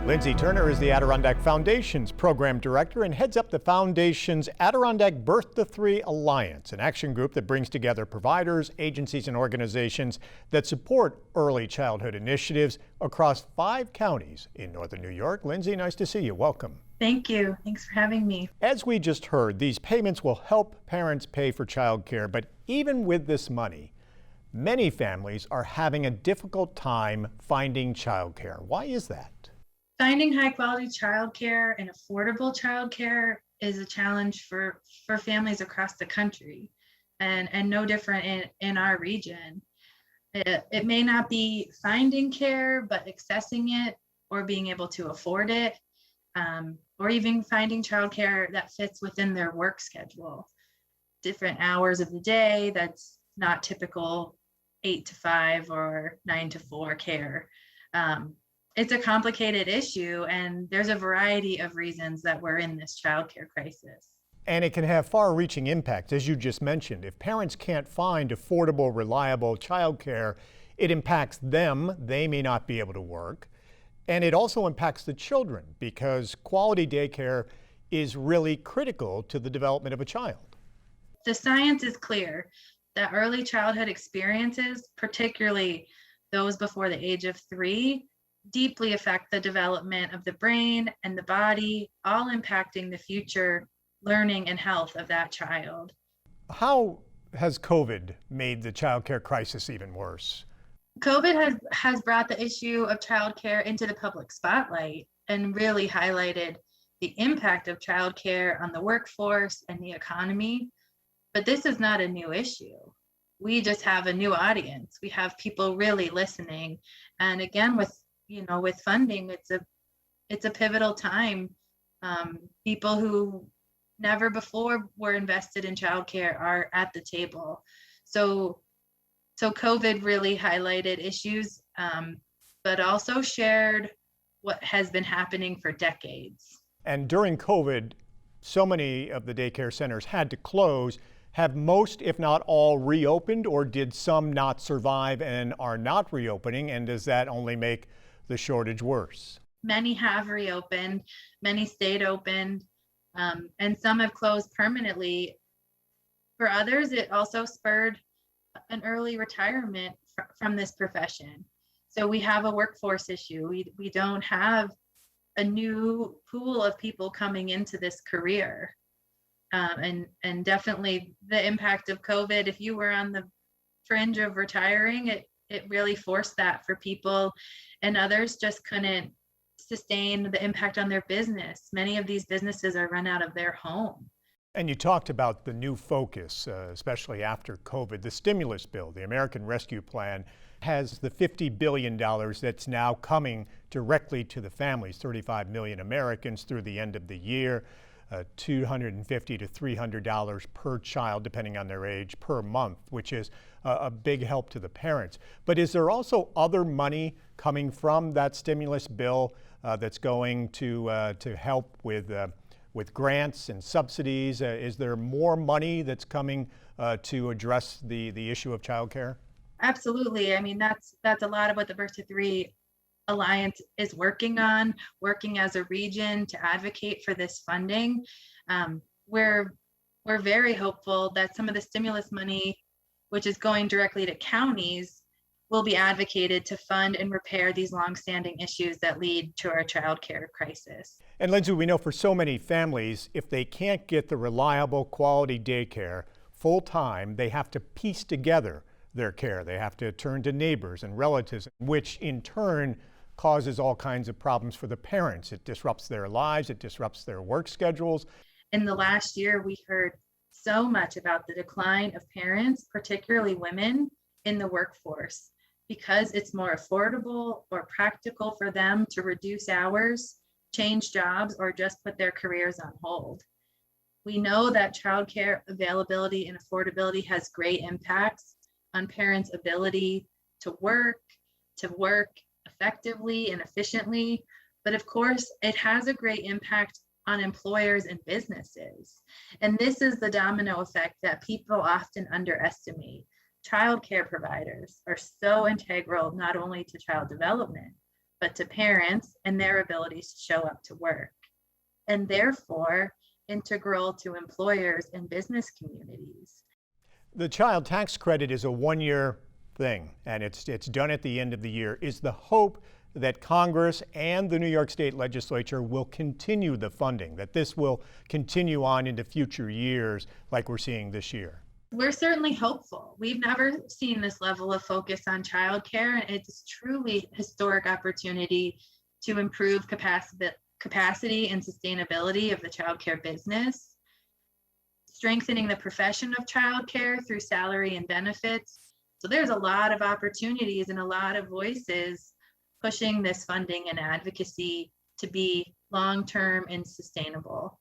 Lindsay Turner is the Adirondack Foundation's program director and heads up the foundation's Adirondack Birth to Three Alliance, an action group that brings together providers, agencies, and organizations that support early childhood initiatives across 5 counties in northern New York. Lindsay, nice to see you. Welcome. Thank you. Thanks for having me. As we just heard, these payments will help parents pay for childcare, but even with this money, many families are having a difficult time finding childcare. Why is that? Finding high quality childcare and affordable childcare is a challenge for families across the country and no different in our region. It may not be finding care, but accessing it or being able to afford it, or even finding childcare that fits within their work schedule. Different hours of the day that's not typical 8 to 5 or 9 to 4 care. It's a complicated issue, and there's a variety of reasons that we're in this childcare crisis. And it can have far-reaching impacts, as you just mentioned. If parents can't find affordable, reliable childcare, it impacts them. They may not be able to work. And it also impacts the children, because quality daycare is really critical to the development of a child. The science is clear that early childhood experiences, particularly those before the age of 3, deeply affect the development of the brain and the body, all impacting the future learning and health of that child. How has COVID made the childcare crisis even worse? COVID has brought the issue of childcare into the public spotlight and really highlighted the impact of childcare on the workforce and the economy. But this is not a new issue. We just have a new audience. We have people really listening. And again, with funding, it's a pivotal time. People who never before were invested in childcare are at the table. So COVID really highlighted issues, but also shared what has been happening for decades. And during COVID, so many of the daycare centers had to close. Have most, if not all, reopened, or did some not survive and are not reopening? And does that only make the shortage worse? Many have reopened, many stayed open, and some have closed permanently. For others, it also spurred an early retirement from this profession. So we have a workforce issue. We don't have a new pool of people coming into this career. And definitely the impact of COVID, if you were on the fringe of retiring, it really forced that for people, and others just couldn't sustain the impact on their business. Many of these businesses are run out of their home. And you talked about the new focus, especially after COVID. The stimulus bill, the American Rescue Plan, has the $50 billion that's now coming directly to the families, 35 million Americans through the end of the year. $250 to $300 per child, depending on their age, per month, which is a big help to the parents. But is there also other money coming from that stimulus bill that's going to help with grants and subsidies? Is there more money that's coming to address the issue of childcare? Absolutely. I mean, that's a lot of what the Birth to Three Alliance is working as a region to advocate for this funding. We're very hopeful that some of the stimulus money, which is going directly to counties, will be advocated to fund and repair these longstanding issues that lead to our childcare crisis. And Lindsay, we know for so many families, if they can't get the reliable, quality daycare full time, they have to piece together their care. They have to turn to neighbors and relatives, which in turn causes all kinds of problems for the parents. It disrupts their lives, it disrupts their work schedules. In the last year, we heard so much about the decline of parents, particularly women, in the workforce, because it's more affordable or practical for them to reduce hours, change jobs, or just put their careers on hold. We know that childcare availability and affordability has great impacts on parents' ability to work effectively and efficiently, but of course, it has a great impact on employers and businesses. And this is the domino effect that people often underestimate. Childcare providers are so integral not only to child development, but to parents and their abilities to show up to work, and therefore integral to employers and business communities. The child tax credit is a one-year thing, and it's done at the end of the year. Is the hope that Congress and the New York State Legislature will continue the funding, that this will continue on into future years like we're seeing this year? We're certainly hopeful. We've never seen this level of focus on childcare, and it's truly a historic opportunity to improve capacity and sustainability of the childcare business, strengthening the profession of childcare through salary and benefits. So there's a lot of opportunities and a lot of voices pushing this funding and advocacy to be long-term and sustainable.